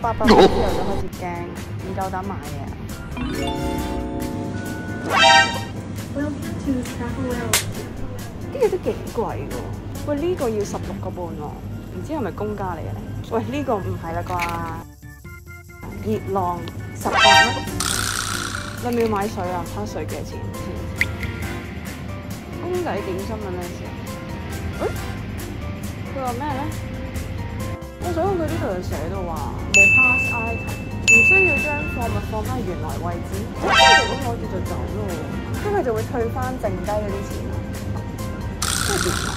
800蚊之後就開始驚，唔夠膽買嘢。啲嘢都幾貴喎！喂，呢個要16個半喎，唔知係咪公價嚟嘅咧？喂，呢個唔係啦啩？熱浪18蚊，你咪要買水啊？睇下水幾多錢？公仔點心咁樣先？誒，佢話咩咧？我想佢呢度就寫到話冇 pass item， 唔需要將貨物放翻原來位置，即係咁攞住就走咯，跟住就會退翻剩低嗰啲錢啦。即係點啊？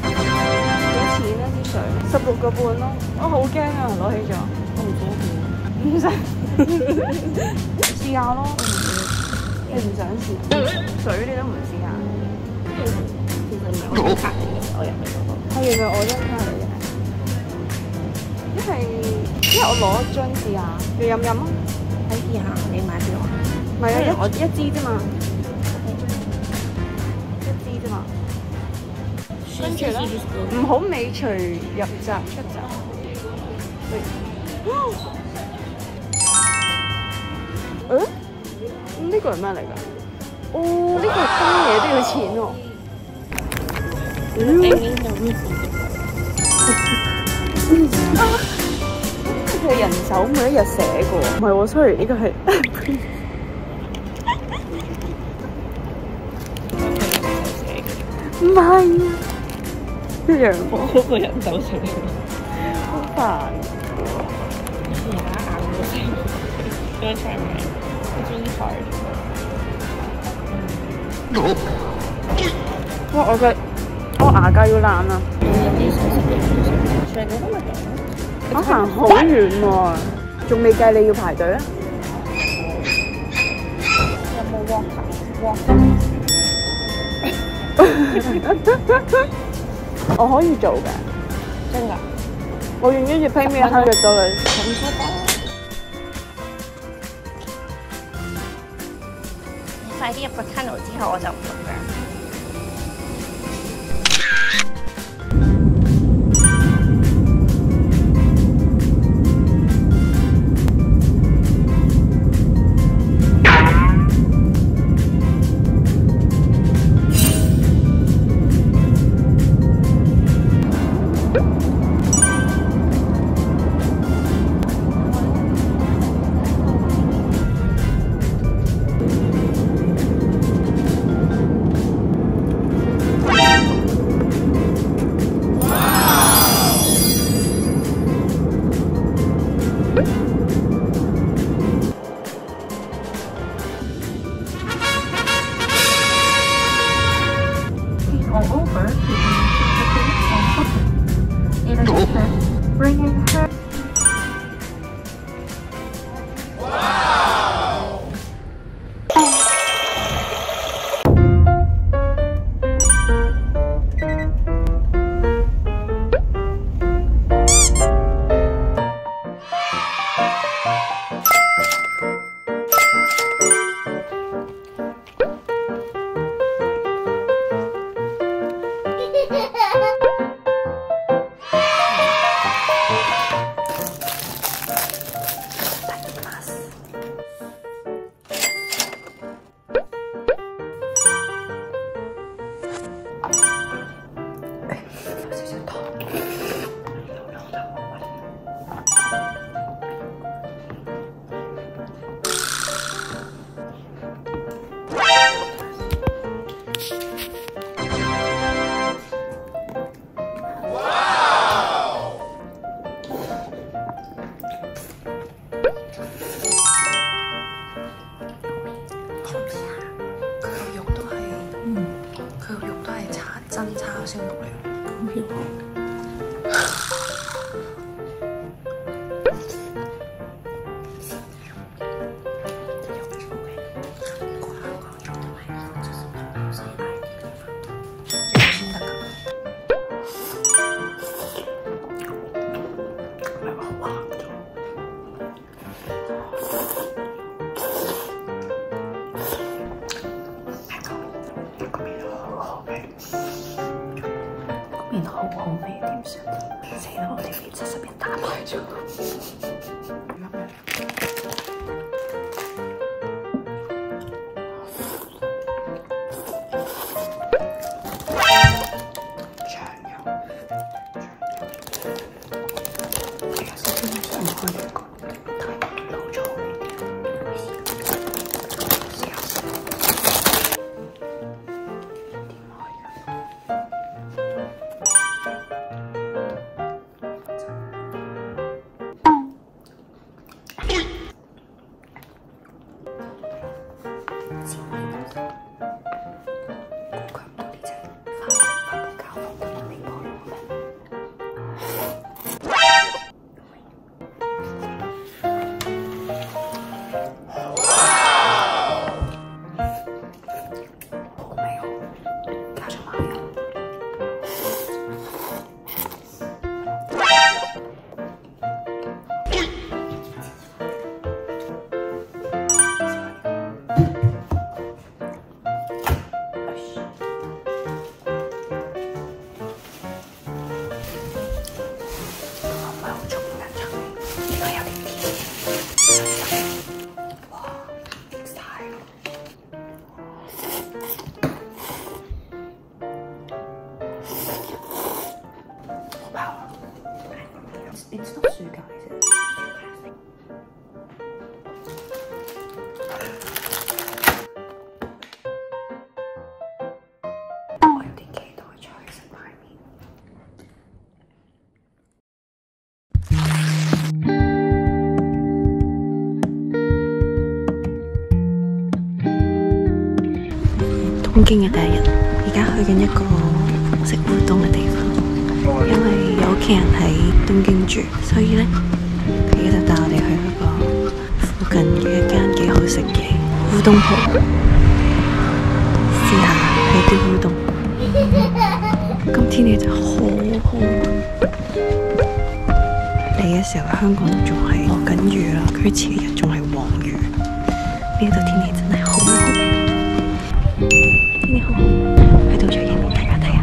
幾錢咧啲水？16個半咯，我好驚啊！攞起咗，我唔想試，唔使試下咯。你唔想試水你都唔試下？其實唔係我張卡嚟嘅，我入去嗰個係原來我張卡嚟嘅。因為我攞張試下，你飲唔飲啊？睇試下，你買俾我。唔係啊，我一支啫嘛，一支啫嘛。跟住咧，唔好尾隨入閘出閘。誒？呢個係咩嚟㗎？哦，呢個單嘢都要錢喎。佢人手每一日寫過，唔係喎 ，sorry， 呢個係唔係啊，一樣喎，嗰個人手寫，好煩。而家硬到死，張長命，一張台。哇！我牙膠要爛啦。我行好遠喎，仲未計你要排隊啊？有冇 walker？我可以做嘅，真㗎。我願意拼命100$。你快啲入個 tunnel 之後，我就唔做㗎。面件好好味點算？死啦！我哋俾70人打敗咗。It's not sugar, is it? 我有啲期待再去食排麵。東京嘅第一日，而家去緊一個食烏冬嘅地方。因為有屋企人喺東京住，所以咧佢而家就帶我哋去一個附近嘅一間幾好食嘅烏冬鋪，試下睇啲烏冬。今天氣真係好好，嚟嘅時候香港仲係落緊雨啦，佢前日仲係黃雨。呢度天氣真係好好，天氣好好，喺度再影俾大家睇下。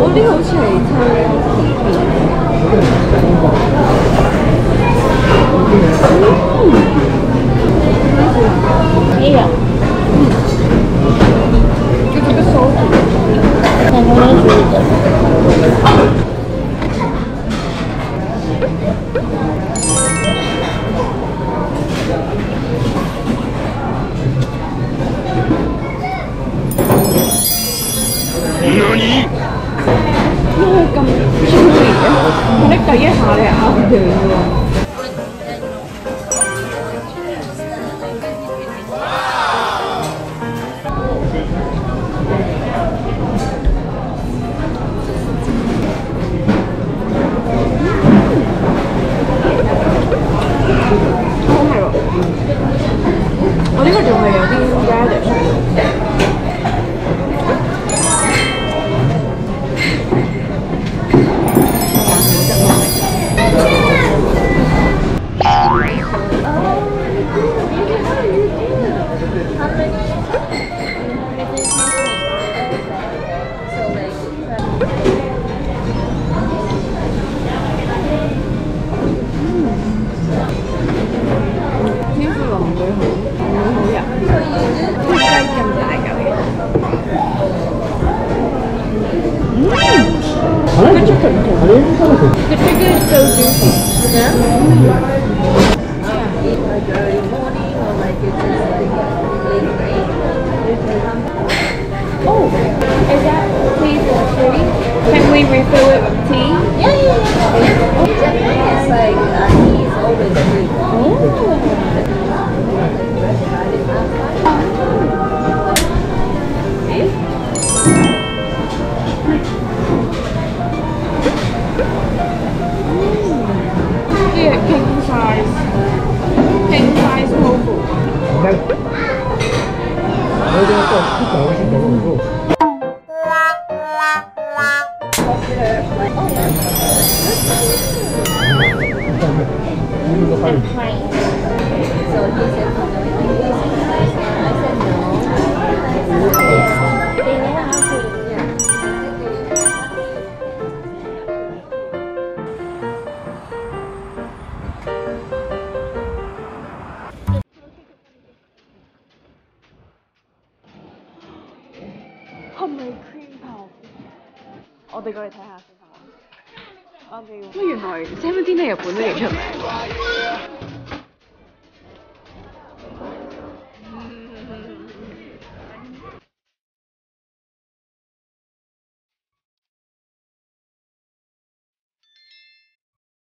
我呢個好似係哎呀，就这个手指，看他们觉得。咁專業嘅，我搦計一下你咬唔斷喎。The chicken is so juicy. Yeah? Oh, is that tea for free? Can we refill it with tea? Yeah. Japan is like, tea is always free. Yeah, king size tofu. So he said, I said no. They never have to. Yeah.係咪 cream puff？我哋過嚟睇下先好嘛？我哋原來 Seventeen 喺日本都幾出名。